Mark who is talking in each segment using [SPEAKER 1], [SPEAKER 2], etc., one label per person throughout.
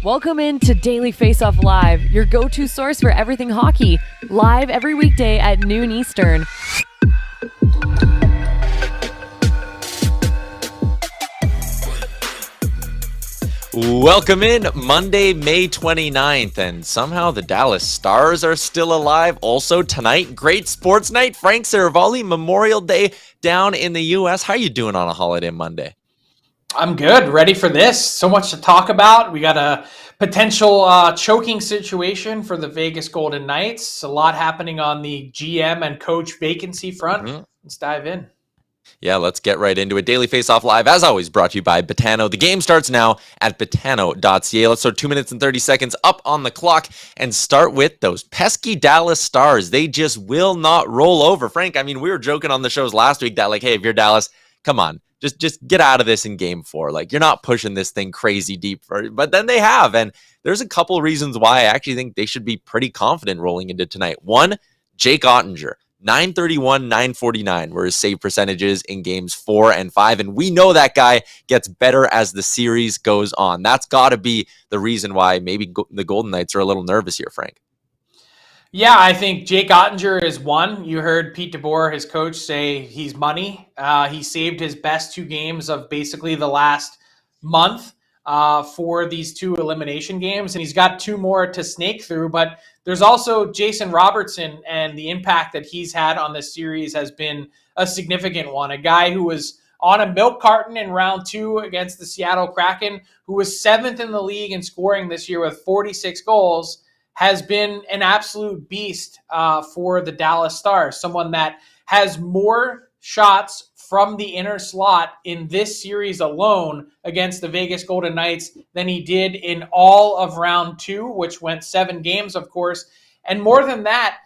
[SPEAKER 1] Welcome in to Daily Faceoff Live, your go-to source for everything hockey. Live every weekday at noon Eastern.
[SPEAKER 2] Welcome in Monday, May 29th, and somehow the Dallas Stars are still alive. Also tonight, great sports night. Frank Saravalli, Memorial Day down in the U.S. How are you doing on a holiday Monday?
[SPEAKER 3] I'm good. Ready for this. So much to talk about. We got a potential choking situation for the Vegas Golden Knights. A lot happening on the GM and coach vacancy front. Let's dive in.
[SPEAKER 2] Yeah, let's get right into it. Daily Faceoff Live, as always, brought to you by Betano. The game starts now at betano.ca. Let's start 2 minutes and 30 seconds up on the clock and start with those pesky Dallas Stars. They just will not roll over. Frank, I mean, we were joking on the shows last week that, like, hey, if you're Dallas, come on. Just get out of this in game 4. Like, you're not pushing this thing crazy deep. But then they have. And there's a couple reasons why I actually think they should be pretty confident rolling into tonight. One, Jake Ottinger. 931, 949 were his save percentages in games 4 and 5. And we know that guy gets better as the series goes on. That's got to be the reason why maybe the Golden Knights are a little nervous here, Frank.
[SPEAKER 3] Yeah, I think Jake Ottinger is one. You heard Pete DeBoer, his coach, say he's money. He saved his best 2 games of basically the last month for these 2 elimination games, and he's got 2 more to snake through. But there's also Jason Robertson, and the impact that he's had on this series has been a significant one. A guy who was on a milk carton in round 2 against the Seattle Kraken, who was 7th in the league in scoring this year with 46 goals, has been an absolute beast for the Dallas Stars. Someone that has more shots from the inner slot in this series alone against the Vegas Golden Knights than he did in all of round 2, which went 7 games, of course. And more than that,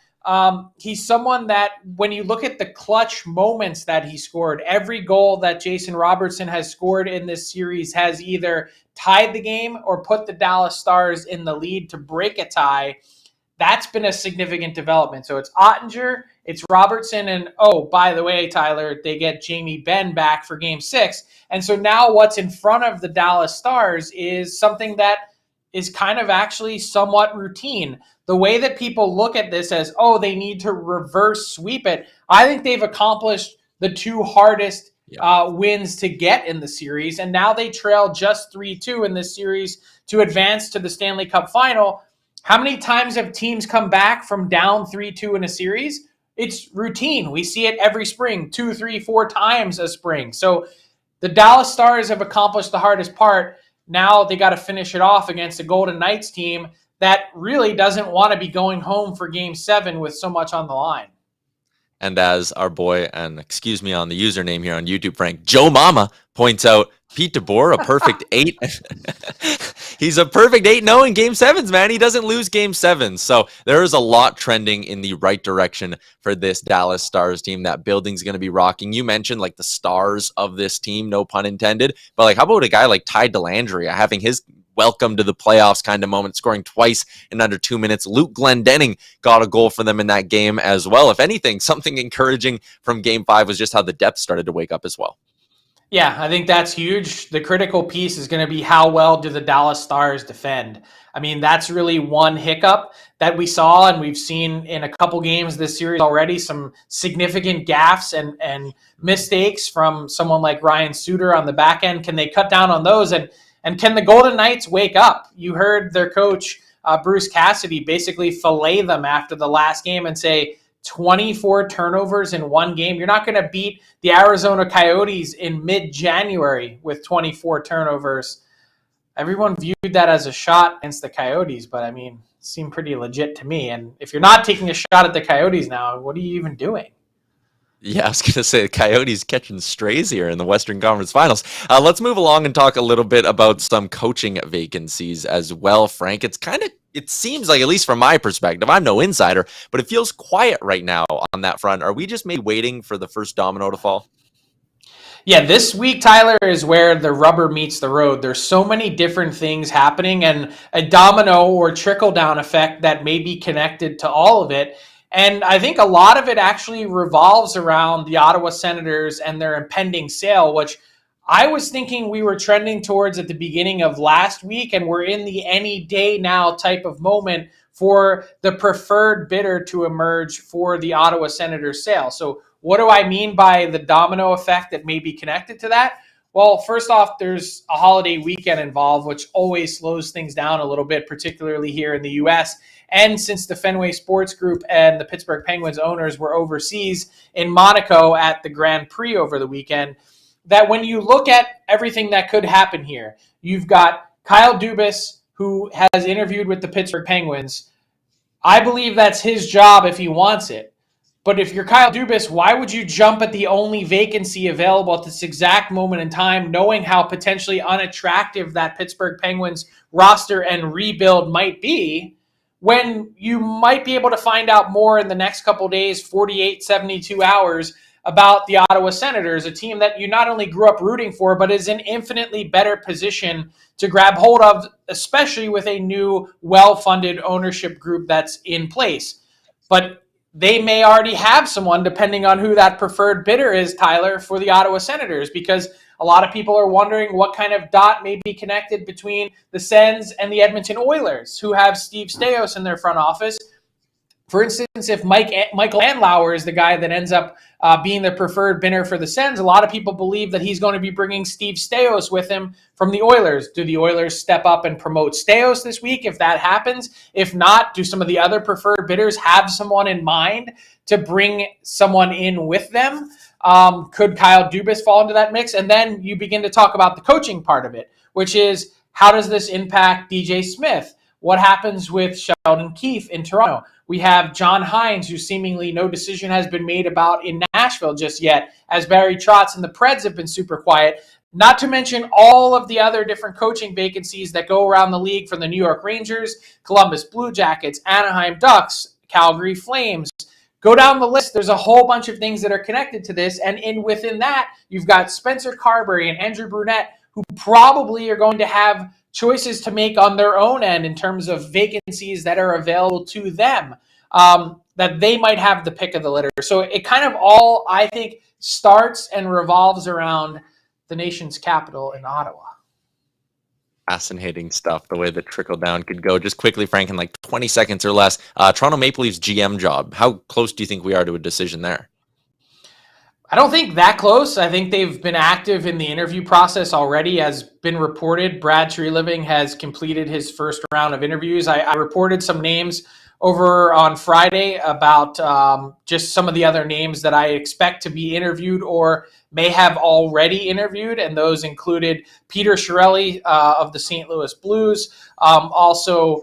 [SPEAKER 3] he's someone that when you look at the clutch moments that he scored, every goal that Jason Robertson has scored in this series has either tied the game or put the Dallas Stars in the lead to break a tie. That's been a significant development. So it's Ottinger, it's Robertson, and oh, by the way, Tyler, they get Jamie Benn back for game 6. And so now what's in front of the Dallas Stars is something that is kind of actually somewhat routine. The way that people look at this as, oh, they need to reverse sweep it, I think they've accomplished the 2 hardest wins to get in the series. And now they trail just 3-2 in this series to advance to the Stanley Cup final. How many times have teams come back from down 3-2 in a series? It's routine. We see it every spring, 2, 3, 4 times a spring. So the Dallas Stars have accomplished the hardest part. Now they got to finish it off against the Golden Knights team that really doesn't want to be going home for game 7 with so much on the line.
[SPEAKER 2] And as our boy, and excuse me on the username here on YouTube, Frank, Joe Mama points out, Pete DeBoer, a perfect 8. He's a perfect 8-0 in game 7s, man. He doesn't lose game 7s. So there is a lot trending in the right direction for this Dallas Stars team. That building's going to be rocking. You mentioned like the stars of this team, no pun intended. But like, how about a guy like Ty Dellandrea having his welcome to the playoffs kind of moment, scoring twice in under 2 minutes. Luke Glendening got a goal for them in that game as well. If anything, something encouraging from game 5 was just how the depth started to wake up as well.
[SPEAKER 3] Yeah, I think that's huge. The critical piece is going to be how well do the Dallas Stars defend. I mean, that's really one hiccup that we saw, and we've seen in a couple games this series already, some significant gaffes and mistakes from someone like Ryan Suter on the back end. Can they cut down on those? And can the Golden Knights wake up? You heard their coach, Bruce Cassidy, basically fillet them after the last game and say, 24 turnovers in one game. You're not going to beat the Arizona Coyotes in mid-January with 24 turnovers. Everyone viewed that as a shot against the Coyotes, but I mean, it seemed pretty legit to me. And if you're not taking a shot at the Coyotes now, what are you even doing?
[SPEAKER 2] Yeah, I was going to say the Coyotes catching strays here in the Western Conference Finals. Let's move along and talk a little bit about some coaching vacancies as well, Frank. It seems like, at least from my perspective, I'm no insider, but it feels quiet right now on that front. Are we just maybe waiting for the first domino to fall?
[SPEAKER 3] Yeah, this week, Tyler, is where the rubber meets the road. There's so many different things happening and a domino or trickle-down effect that may be connected to all of it. And I think a lot of it actually revolves around the Ottawa Senators and their impending sale, which I was thinking we were trending towards at the beginning of last week, and we're in the any day now type of moment for the preferred bidder to emerge for the Ottawa Senators sale. So what do I mean by the domino effect that may be connected to that? Well, first off, there's a holiday weekend involved, which always slows things down a little bit, particularly here in the U.S. And since the Fenway Sports Group and the Pittsburgh Penguins owners were overseas in Monaco at the Grand Prix over the weekend, that when you look at everything that could happen here, you've got Kyle Dubas, who has interviewed with the Pittsburgh Penguins. I believe that's his job if he wants it. But if you're Kyle Dubas, why would you jump at the only vacancy available at this exact moment in time, knowing how potentially unattractive that Pittsburgh Penguins roster and rebuild might be, when you might be able to find out more in the next couple days, 48, 72 hours, about the Ottawa Senators, a team that you not only grew up rooting for, but is in infinitely better position to grab hold of, especially with a new, well-funded ownership group that's in place. But they may already have someone, depending on who that preferred bidder is, Tyler, for the Ottawa Senators, because a lot of people are wondering what kind of dot may be connected between the Sens and the Edmonton Oilers, who have Steve Staios in their front office. For instance, if Michael Andlauer is the guy that ends up being the preferred bidder for the Sens, a lot of people believe that he's going to be bringing Steve Staios with him from the Oilers. Do the Oilers step up and promote Staios this week if that happens? If not, do some of the other preferred bidders have someone in mind to bring someone in with them? Could Kyle Dubas fall into that mix? And then you begin to talk about the coaching part of it, which is, how does this impact DJ Smith? What happens with Sheldon Keefe in Toronto? We have John Hines, who seemingly no decision has been made about in Nashville just yet, as Barry Trotz and the Preds have been super quiet. Not to mention all of the other different coaching vacancies that go around the league from the New York Rangers, Columbus Blue Jackets, Anaheim Ducks, Calgary Flames. Go down the list. There's a whole bunch of things that are connected to this. And within that, you've got Spencer Carberry and Andrew Brunette, who probably are going to have choices to make on their own end in terms of vacancies that are available to them, that they might have the pick of the litter. So it kind of all, I think, starts and revolves around the nation's capital in Ottawa.
[SPEAKER 2] Fascinating stuff, the way the trickle down could go. Just quickly, Frank, in like 20 seconds or less, Toronto Maple Leafs GM job. How close do you think we are to a decision there?
[SPEAKER 3] I don't think that close. I think they've been active in the interview process already. As been reported, Brad Treliving has completed his first round of interviews. I reported some names over on Friday about just some of the other names that I expect to be interviewed or may have already interviewed, and those included Peter Chiarelli of the St. Louis Blues, also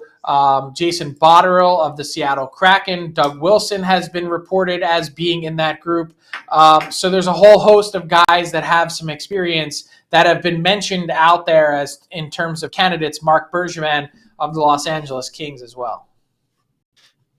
[SPEAKER 3] Jason Botterill of the Seattle Kraken. Doug Wilson has been reported as being in that group. So there's a whole host of guys that have some experience that have been mentioned out there as in terms of candidates. Mark Bergevin of the Los Angeles Kings as well.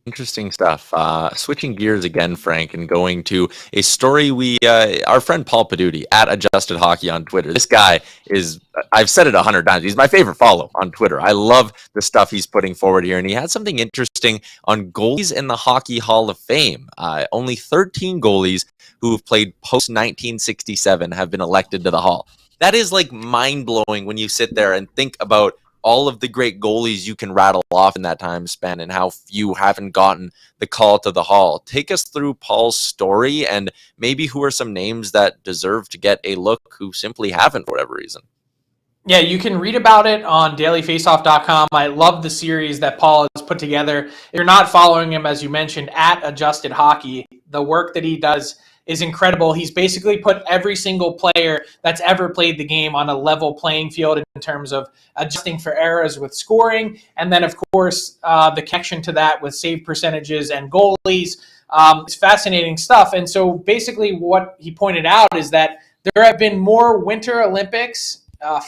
[SPEAKER 2] Interesting stuff. Switching gears again, Frank, and going to a story our friend Paul Paduti at Adjusted Hockey on Twitter. This guy is, I've said it 100 times, he's my favorite follow on Twitter. I love the stuff he's putting forward here, and he had something interesting on goalies in the Hockey Hall of Fame. Only 13 goalies who have played post-1967 have been elected to the Hall. That is like mind-blowing when you sit there and think about all of the great goalies you can rattle off in that time span and how few haven't gotten the call to the Hall. Take us through Paul's story and maybe who are some names that deserve to get a look who simply haven't for whatever reason.
[SPEAKER 3] Yeah, you can read about it on dailyfaceoff.com. I love the series that Paul has put together. If you're not following him, as you mentioned, at Adjusted Hockey, the work that he does is incredible. He's basically put every single player that's ever played the game on a level playing field in terms of adjusting for errors with scoring. And then, of course, the connection to that with save percentages and goalies. It's fascinating stuff. And so basically what he pointed out is that there have been more Winter Olympics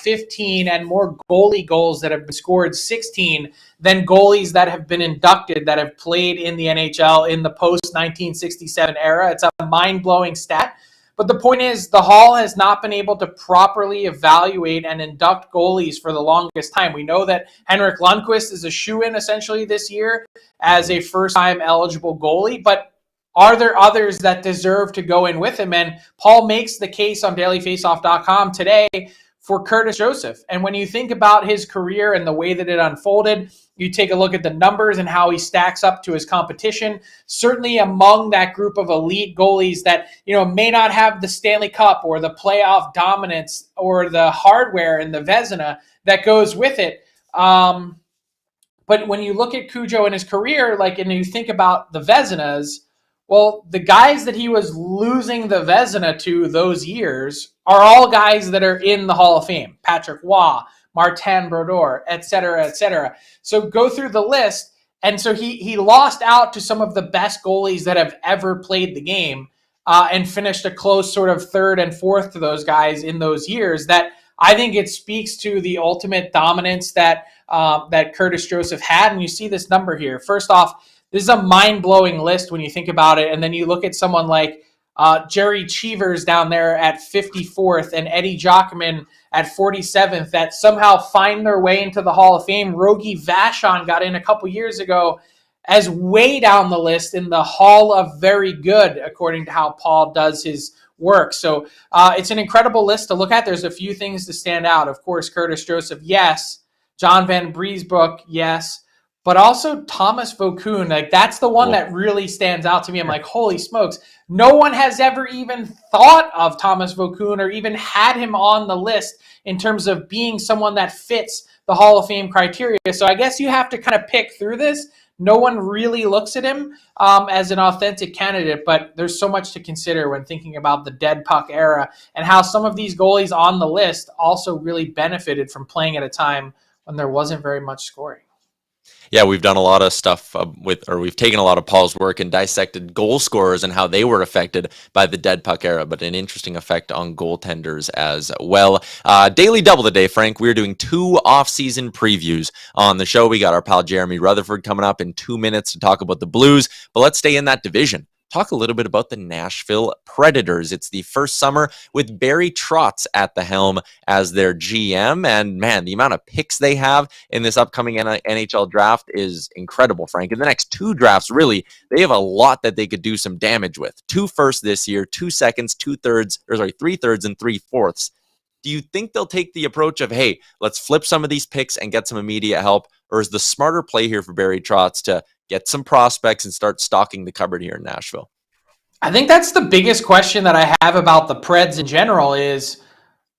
[SPEAKER 3] 15 and more goalie goals that have been scored 16 than goalies that have been inducted that have played in the NHL in the post-1967 era. It's a mind-blowing stat. But the point is, the Hall has not been able to properly evaluate and induct goalies for the longest time. We know that Henrik Lundqvist is a shoo-in essentially this year as a first-time eligible goalie, but are there others that deserve to go in with him? And Paul makes the case on dailyfaceoff.com today for Curtis Joseph. And when you think about his career and the way that it unfolded, you take a look at the numbers and how he stacks up to his competition. Certainly among that group of elite goalies that, may not have the Stanley Cup or the playoff dominance or the hardware and the Vezina that goes with it. But when you look at Cujo in his career, and you think about the Vezinas, well, the guys that he was losing the Vezina to those years are all guys that are in the Hall of Fame. Patrick Waugh, Martin Brodeur, et cetera, et cetera. So go through the list. And so he lost out to some of the best goalies that have ever played the game and finished a close sort of third and fourth to those guys in those years. That I think it speaks to the ultimate dominance that Curtis Joseph had. And you see this number here. First off, this is a mind-blowing list when you think about it. And then you look at someone like Jerry Cheevers down there at 54th and Eddie Jockman at 47th that somehow find their way into the Hall of Fame. Rogie Vachon got in a couple years ago as way down the list in the Hall of Very Good, according to how Paul does his work. So it's an incredible list to look at. There's a few things to stand out. Of course, Curtis Joseph, yes. John Van Briesbroek, yes. But also Thomas Vokoun, that's the one that really stands out to me. I'm like, holy smokes. No one has ever even thought of Thomas Vokoun or even had him on the list in terms of being someone that fits the Hall of Fame criteria. So I guess you have to kind of pick through this. No one really looks at him as an authentic candidate, but there's so much to consider when thinking about the dead puck era and how some of these goalies on the list also really benefited from playing at a time when there wasn't very much scoring.
[SPEAKER 2] Yeah, we've done a lot of stuff we've taken a lot of Paul's work and dissected goal scorers and how they were affected by the dead puck era, but an interesting effect on goaltenders as well. Daily double today, Frank. We're doing 2 off-season previews on the show. We got our pal Jeremy Rutherford coming up in 2 minutes to talk about the Blues, but let's stay in that division. Talk a little bit about the Nashville Predators. It's the first summer with Barry Trotz at the helm as their GM. And man, the amount of picks they have in this upcoming NHL draft is incredible, Frank. In the next 2 drafts, really, they have a lot that they could do some damage with. 2 firsts this year, 2 seconds, 3 thirds, and 3 fourths. Do you think they'll take the approach of, hey, let's flip some of these picks and get some immediate help? Or is the smarter play here for Barry Trotz to get some prospects and start stocking the cupboard here in Nashville?
[SPEAKER 3] I think that's the biggest question that I have about the Preds in general is,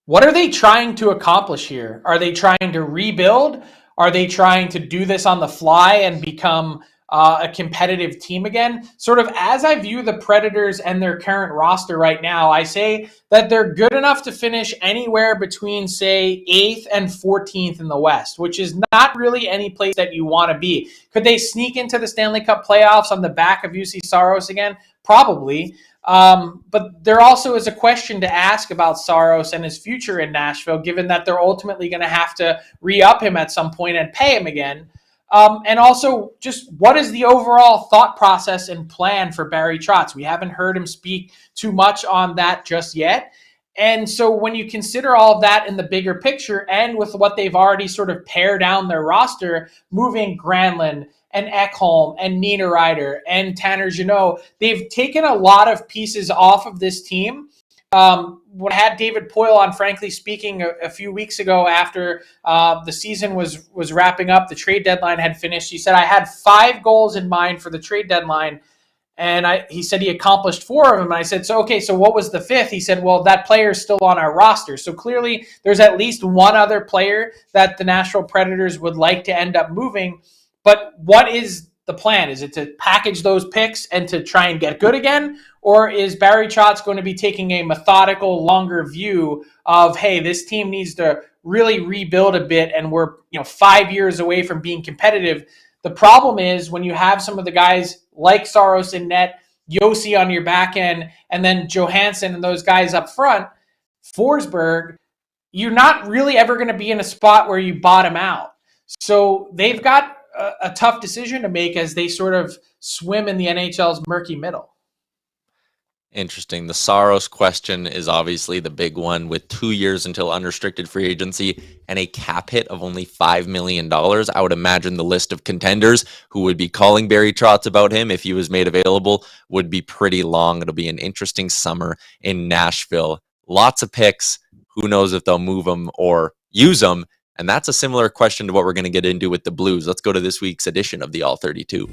[SPEAKER 3] what are they trying to accomplish here? Are they trying to rebuild? Are they trying to do this on the fly and become a competitive team again? Sort of as I view the Predators and their current roster right now, I say that they're good enough to finish anywhere between, say, 8th and 14th in the West, which is not really any place that you want to be. Could they sneak into the Stanley Cup playoffs on the back of UC Saros again? Probably. But there also is a question to ask about Saros and his future in Nashville, given that they're ultimately going to have to re-up him at some point and pay him again. And also, just what is the overall thought process and plan for Barry Trotz? We haven't heard him speak too much on that just yet. And so when you consider all of that in the bigger picture and with what they've already sort of pared down their roster, moving Granlund and Ekholm and Niederreiter and Tanner Jeannot, they've taken a lot of pieces off of this team. When I had David Poyle on, frankly speaking, a few weeks ago after the season was wrapping up, the trade deadline had finished, he said, I had 5 goals in mind for the trade deadline. And he said he accomplished 4 of them. And I said, so what was the 5th? He said, well, that player is still on our roster. So clearly there's at least one other player that the Nashville Predators would like to end up moving. But what is the plan? Is it to package those picks and to try and get good again? Or is Barry Trotz going to be taking a methodical, longer view of, hey, this team needs to really rebuild a bit and we're 5 years away from being competitive? The problem is when you have some of the guys like Saros in net, Yossi on your back end, and then Johansson and those guys up front, Forsberg, you're not really ever going to be in a spot where you bottom out. So they've got a tough decision to make as they sort of swim in the NHL's murky middle.
[SPEAKER 2] Interesting. The Saros question is obviously the big one, with 2 years until unrestricted free agency and a cap hit of only $5 million. I would imagine the list of contenders who would be calling Barry Trotz about him if he was made available would be pretty long. It'll be an interesting summer in Nashville. Lots of picks. Who knows if they'll move them or use them? And that's a similar question to what we're going to get into with the Blues. Let's go to this week's edition of the All 32.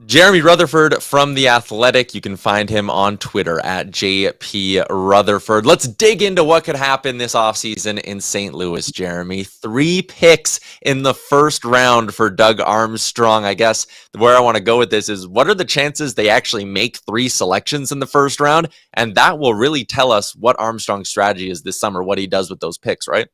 [SPEAKER 2] Jeremy Rutherford from The Athletic. You can find him on Twitter at JP Rutherford. Let's dig into what could happen this offseason in St. Louis, Jeremy. 3 picks in the first round for Doug Armstrong. I guess where I want to go with this is, what are the chances they actually make 3 selections in the first round? And that will really tell us what Armstrong's strategy is this summer, what he does with those picks, right?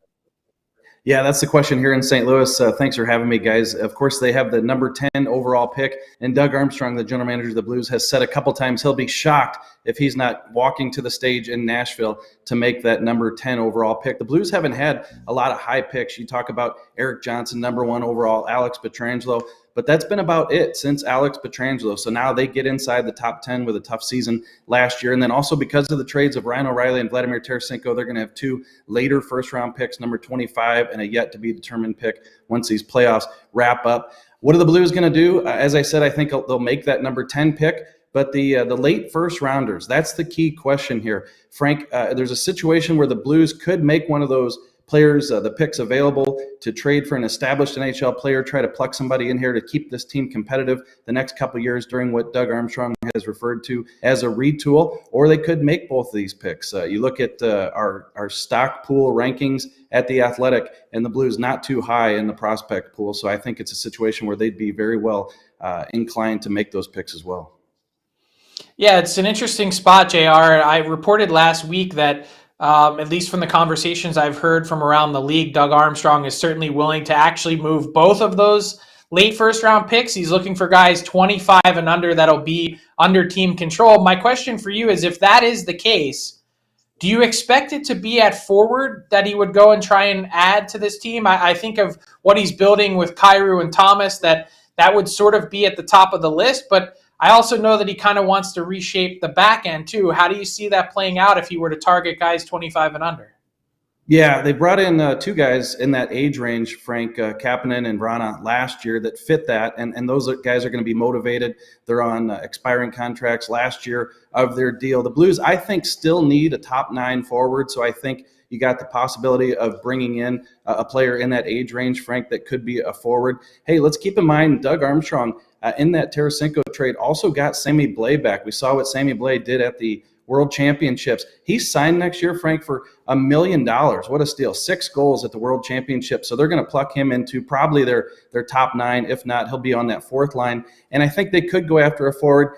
[SPEAKER 4] Yeah, that's the question here in St. Louis. Thanks for having me, guys. Of course, they have the number 10 overall pick, and Doug Armstrong, the general manager of the Blues, has said a couple times he'll be shocked if he's not walking to the stage in Nashville to make that number 10 overall pick. The Blues haven't had a lot of high picks. You talk about Eric Johnson, number 1 overall, Alex Pietrangelo, but that's been about it since Alex Pietrangelo. So now they get inside the top 10 with a tough season last year. And then also because of the trades of Ryan O'Reilly and Vladimir Tarasenko, they're going to have 2 later first-round picks, number 25 and a yet-to-be-determined pick once these playoffs wrap up. What are the Blues going to do? As I said, I think they'll make that number 10 pick. But the late first-rounders, that's the key question here. Frank, there's a situation where the Blues could make one of those players, the picks available to trade for an established NHL player, try to pluck somebody in here to keep this team competitive the next couple of years during what Doug Armstrong has referred to as a retool, or they could make both of these picks. You look at our stock pool rankings at The Athletic, and the Blues not too high in the prospect pool, so I think it's a situation where they'd be very well inclined to make those picks as well.
[SPEAKER 3] Yeah, it's an interesting spot, JR. I reported last week that at least from the conversations I've heard from around the league, Doug Armstrong is certainly willing to actually move both of those late first round picks. He's looking for guys 25 and under that'll be under team control. My question for you is, if that is the case, do you expect it to be at forward that he would go and try and add to this team? I think of what he's building with Kyrou and Thomas, that would sort of be at the top of the list, but I also know that he kind of wants to reshape the back end too. How do you see that playing out if he were to target guys 25 and under?
[SPEAKER 4] Yeah, they brought in 2 guys in that age range, Frank, Kapanen and Vrana, last year that fit that, and those guys are going to be motivated. They're on expiring contracts last year of their deal. The Blues, I think, still need a top 9 forward, so I think you got the possibility of bringing in a player in that age range, Frank, that could be a forward. Hey, let's keep in mind Doug Armstrong in that Tarasenko trade also got Sammy Blais back. We saw what Sammy Blais did at the World Championships. He's signed next year, Frank, for $1 million. What a steal. 6 goals at the World Championships. So they're going to pluck him into probably their top 9. If not, he'll be on that 4th line. And I think they could go after a forward.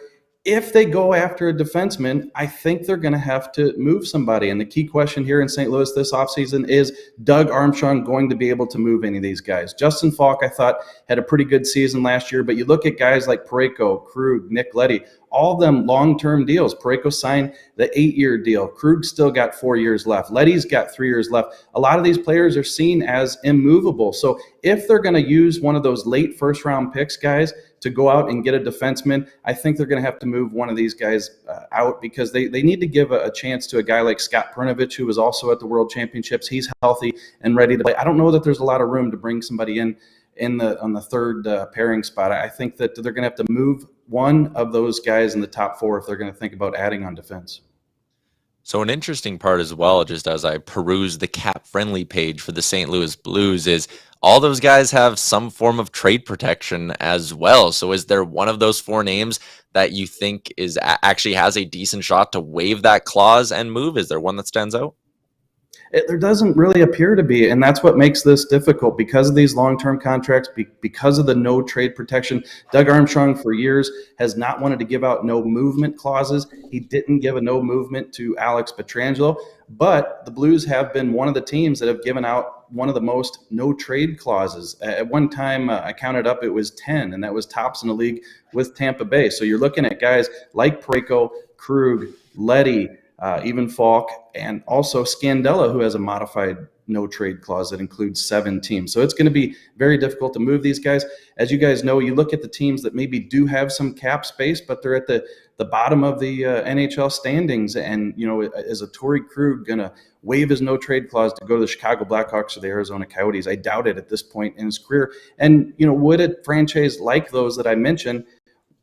[SPEAKER 4] If they go after a defenseman, I think they're going to have to move somebody. And the key question here in St. Louis this offseason is Doug Armstrong going to be able to move any of these guys? Justin Falk, I thought, had a pretty good season last year, but you look at guys like Parayko, Krug, Nick Leddy, all of them long-term deals. Parayko signed the 8-year deal. Krug still got 4 years left. Leddy's got 3 years left. A lot of these players are seen as immovable. So if they're going to use one of those late first-round picks, guys, to go out and get a defenseman, I think they're going to have to move one of these guys out, because they need to give a chance to a guy like Scott Perunovich, who was also at the World Championships. He's healthy and ready to play. I don't know that there's a lot of room to bring somebody in on the third pairing spot. I think that they're going to have to move one of those guys in the top 4 if they're going to think about adding on defense.
[SPEAKER 2] So an interesting part as well, just as I peruse the cap-friendly page for the St. Louis Blues, is all those guys have some form of trade protection as well. So is there one of those 4 names that you think is actually has a decent shot to waive that clause and move? Is there one that stands out?
[SPEAKER 4] There doesn't really appear to be, and that's what makes this difficult because of these long-term contracts, because of the no trade protection. Doug Armstrong for years has not wanted to give out no movement clauses. He didn't give a no movement to Alex Pietrangelo, but the Blues have been one of the teams that have given out one of the most no trade clauses. At one time, I counted up, it was 10, and that was tops in the league with Tampa Bay. So you're looking at guys like Parayko, Krug, Leddy, even Falk, and also Scandella, who has a modified no trade clause that includes 7 teams. So it's going to be very difficult to move these guys. As you guys know, you look at the teams that maybe do have some cap space, but they're at the bottom of the NHL standings. And, is a Torrey Krug going to waive his no trade clause to go to the Chicago Blackhawks or the Arizona Coyotes? I doubt it at this point in his career. And, would a franchise like those that I mentioned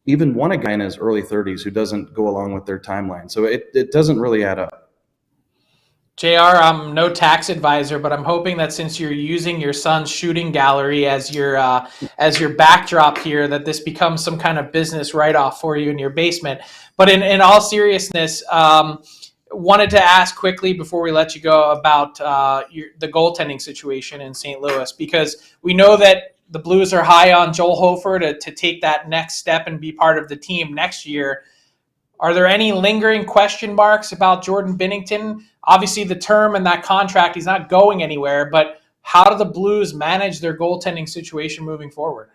[SPEAKER 4] even want a guy in his early 30s who doesn't go along with their timeline? So it doesn't really add up.
[SPEAKER 3] JR, I'm no tax advisor, but I'm hoping that since you're using your son's shooting gallery as your backdrop here, that this becomes some kind of business write-off for you in your basement. But in all seriousness, wanted to ask quickly before we let you go about the goaltending situation in St. Louis, because we know that the Blues are high on Joel Hofer to take that next step and be part of the team next year. Are there any lingering question marks about Jordan Binnington? Obviously, the term and that contract, he's not going anywhere, but how do the Blues manage their goaltending situation moving forward?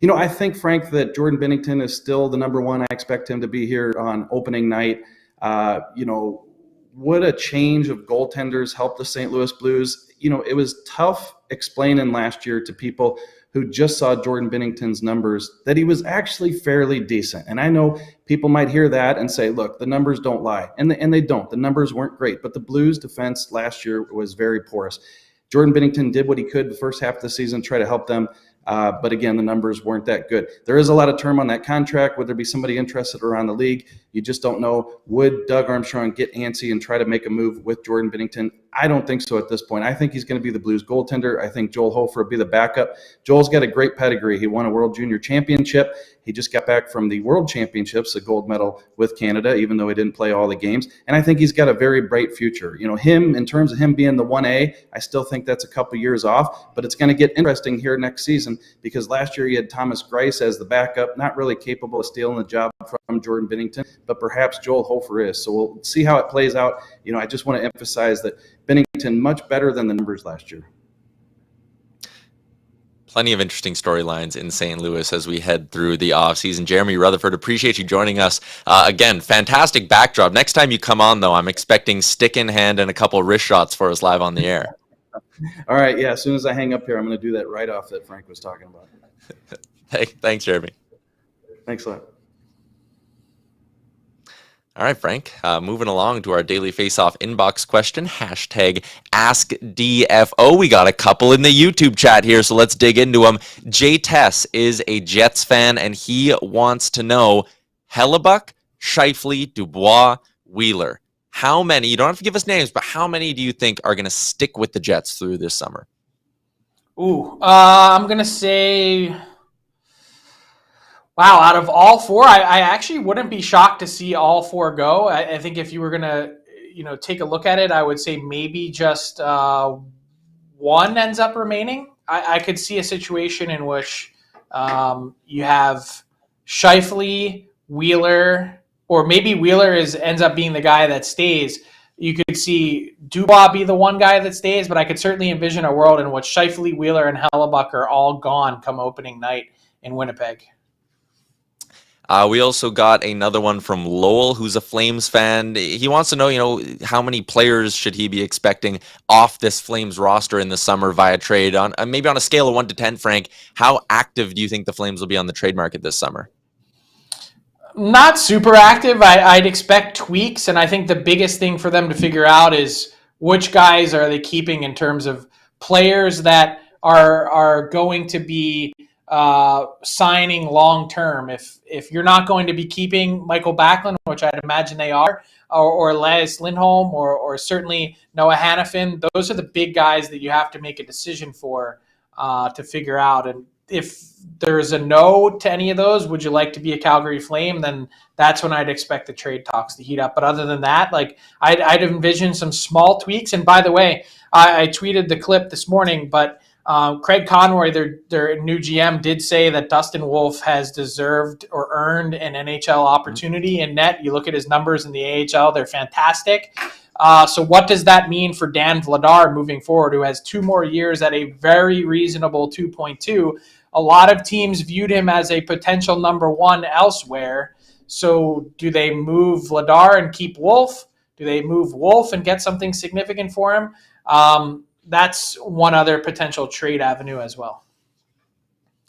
[SPEAKER 4] I think, Frank, that Jordan Binnington is still the number one. I expect him to be here on opening night. Would a change of goaltenders help the St. Louis Blues? It was tough explaining last year to people who just saw Jordan Binnington's numbers that he was actually fairly decent. And I know people might hear that and say, look, the numbers don't lie. And they don't. The numbers weren't great. But the Blues defense last year was very porous. Jordan Binnington did what he could the first half of the season, try to help them. But again, the numbers weren't that good. There is a lot of term on that contract. Would there be somebody interested around the league? You just don't know. Would Doug Armstrong get antsy and try to make a move with Jordan Binnington? I don't think so at this point. I think he's going to be the Blues goaltender. I think Joel Hofer will be the backup. Joel's got a great pedigree. He won a World Junior Championship. He just got back from the World Championships, a gold medal with Canada, even though he didn't play all the games. And I think he's got a very bright future. In terms of him being the 1A, I still think that's a couple years off, but it's going to get interesting here next season because last year he had Thomas Greiss as the backup, not really capable of stealing the job from Jordan Binnington, but perhaps Joel Hofer is. So we'll see how it plays out. I just want to emphasize that Binnington much better than the numbers last year.
[SPEAKER 2] Plenty of interesting storylines in St. Louis as we head through the offseason. Jeremy Rutherford, appreciate you joining us. Again, fantastic backdrop. Next time you come on, though, I'm expecting stick in hand and a couple of wrist shots for us live on the air.
[SPEAKER 4] All right, yeah, as soon as I hang up here, I'm going to do that write-off that Frank was talking about.
[SPEAKER 2] Hey, thanks, Jeremy.
[SPEAKER 4] Thanks a lot.
[SPEAKER 2] All right, Frank, moving along to our daily face-off inbox question, hashtag AskDFO. We got a couple in the YouTube chat here, so let's dig into them. Jay Tess is a Jets fan, and he wants to know, Hellebuck, Scheifele, Dubois, Wheeler. How many, you don't have to give us names, but how many do you think are going to stick with the Jets through this summer?
[SPEAKER 3] I'm going to say... Wow, out of all four, I actually wouldn't be shocked to see all four go. I think if you were going to, take a look at it, I would say maybe just one ends up remaining. I could see a situation in which you have Scheifele, Wheeler, or maybe Wheeler ends up being the guy that stays. You could see Dubois be the one guy that stays, but I could certainly envision a world in which Scheifele, Wheeler, and Hellebuck are all gone come opening night in Winnipeg.
[SPEAKER 2] We also got another one from Lowell, who's a Flames fan. He wants to know, how many players should he be expecting off this Flames roster in the summer via trade? On maybe on a scale of 1 to 10, Frank, how active do you think the Flames will be on the trade market this summer?
[SPEAKER 3] Not super active. I'd expect tweaks, and I think the biggest thing for them to figure out is which guys are they keeping in terms of players that are going to be signing long term. If you're not going to be keeping Michael Backlund, which I'd imagine they are, or Les Lindholm, or certainly Noah Hannafin, those are the big guys that you have to make a decision for to figure out. And if there's a no to any of those, would you like to be a Calgary Flame? Then that's when I'd expect the trade talks to heat up. But other than that, I'd envision some small tweaks. And by the way, I tweeted the clip this morning, but Craig Conroy, their new GM, did say that Dustin Wolf has deserved or earned an NHL opportunity in net. You look at his numbers in the AHL, they're fantastic. So what does that mean for Dan Vladar moving forward, who has 2 more years at a very reasonable 2.2? A lot of teams viewed him as a potential number 1 elsewhere. So do they move Vladar and keep Wolf? Do they move Wolf and get something significant for him? That's one other potential trade avenue as well.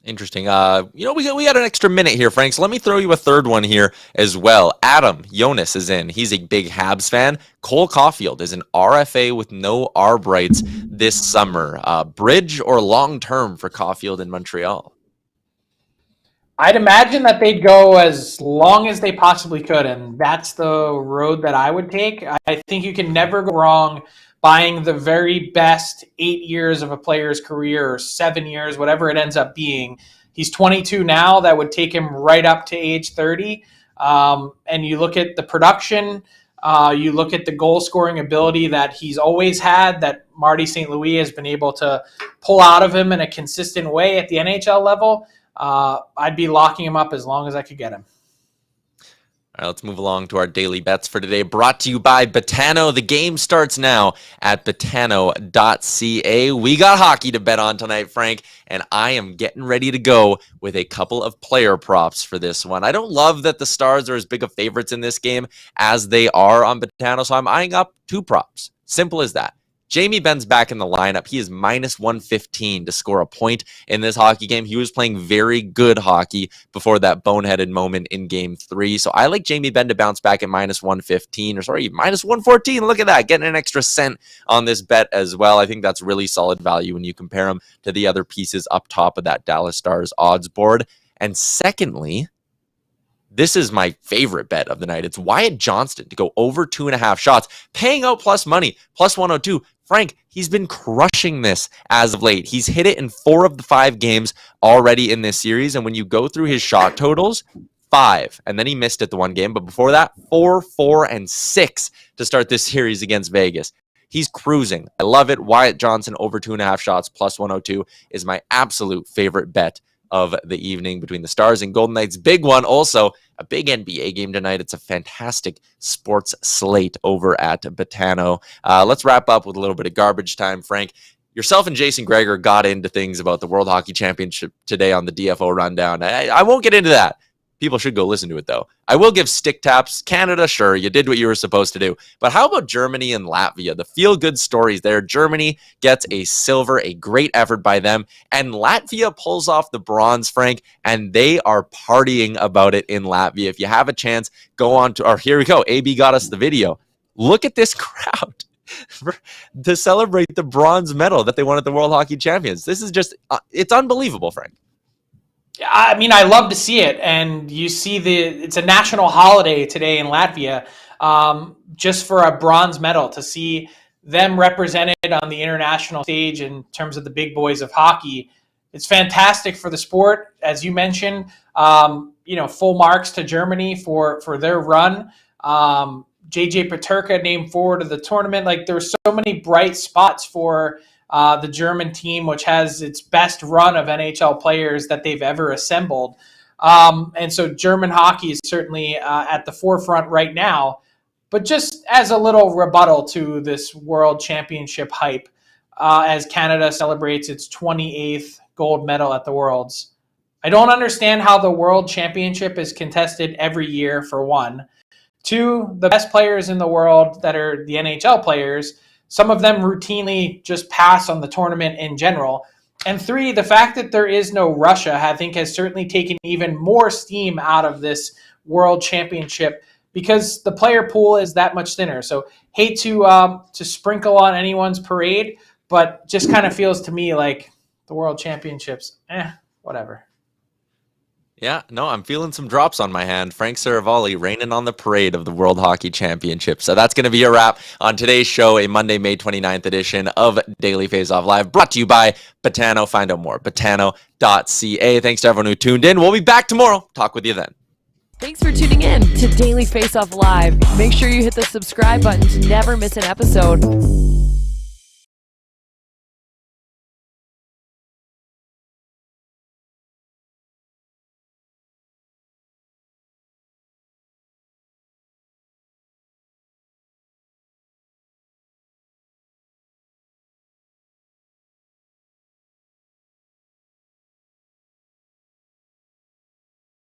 [SPEAKER 2] Interesting. We got an extra minute here, Frank. So let me throw you a third one here as well. Adam Jonas is in. He's a big Habs fan. Cole Caulfield is an RFA with no arb rights this summer. Bridge or long term for Caulfield in Montreal?
[SPEAKER 3] I'd imagine that they'd go as long as they possibly could, and that's the road that I would take. I think you can never go wrong buying the very best 8 years of a player's career, or 7 years, whatever it ends up being. He's 22 now. That would take him right up to age 30. And you look at the production, you look at the goal scoring ability that he's always had, that Marty St. Louis has been able to pull out of him in a consistent way at the NHL level. I'd be locking him up as long as I could get him.
[SPEAKER 2] All right, let's move along to our daily bets for today, brought to you by Betano. The game starts now at betano.ca. We got hockey to bet on tonight, Frank, and I am getting ready to go with a couple of player props for this one. I don't love that the Stars are as big of favorites in this game as they are on Betano, so I'm eyeing up two props. Simple as that. Jamie Benn's back in the lineup. He is minus 115 to score a point in this hockey game. He was playing very good hockey before that boneheaded moment in game 3. So I like Jamie Benn to bounce back at minus 115, or sorry, minus 114. Look at that, getting an extra cent on this bet as well. I think that's really solid value when you compare him to the other pieces up top of that Dallas Stars odds board. And secondly, this is my favorite bet of the night. It's Wyatt Johnston to go over 2.5 shots, paying out plus money, plus 102. Frank, he's been crushing this as of late. He's hit it in 4 of the 5 games already in this series. And when you go through his shot totals, 5. And then he missed it the one game. But before that, 4, 4, and 6 to start this series against Vegas. He's cruising. I love it. Wyatt Johnston over 2.5 shots plus 102 is my absolute favorite bet of the evening between the Stars and Golden Knights. Big one also, a big NBA game tonight. It's a fantastic sports slate over at Betano. Let's wrap up with a little bit of garbage time, Frank. Yourself and Jason Gregor got into things about the World Hockey Championship today on the DFO rundown. I won't get into that. People should go listen to it, though. I will give stick taps. Canada, sure, you did what you were supposed to do. But how about Germany and Latvia? The feel-good stories there. Germany gets a silver, a great effort by them. And Latvia pulls off the bronze, Frank, and they are partying about it in Latvia. If you have a chance, go on to, or here we go. AB got us the video. Look at this crowd to celebrate the bronze medal that they won at the World Hockey Champions. This is just, it's unbelievable, Frank.
[SPEAKER 3] I mean, I love to see it, and you see it's a national holiday today in Latvia, just for a bronze medal, to see them represented on the international stage in terms of the big boys of hockey. It's fantastic for the sport, as you mentioned. Full marks to Germany for their run. JJ Peterka named forward of the tournament. Like, there's so many bright spots for the German team, which has its best run of NHL players that they've ever assembled. And so German hockey is certainly at the forefront right now. But just as a little rebuttal to this World Championship hype, as Canada celebrates its 28th gold medal at the Worlds, I don't understand how the World Championship is contested every year, for one. 2, the best players in the world that are the NHL players, some of them routinely just pass on the tournament in general. And 3, the fact that there is no Russia, I think, has certainly taken even more steam out of this World Championship, because the player pool is that much thinner. So hate to sprinkle on anyone's parade, but just kind of feels to me like the World Championships, whatever.
[SPEAKER 2] Yeah, no, I'm feeling some drops on my hand. Frank Saravalli raining on the parade of the World Hockey Championship. So that's going to be a wrap on today's show, a Monday, May 29th edition of Daily Faceoff Live, brought to you by Betano. Find out more, betano.ca. Thanks to everyone who tuned in. We'll be back tomorrow. Talk with you then.
[SPEAKER 1] Thanks for tuning in to Daily Faceoff Live. Make sure you hit the subscribe button to never miss an episode.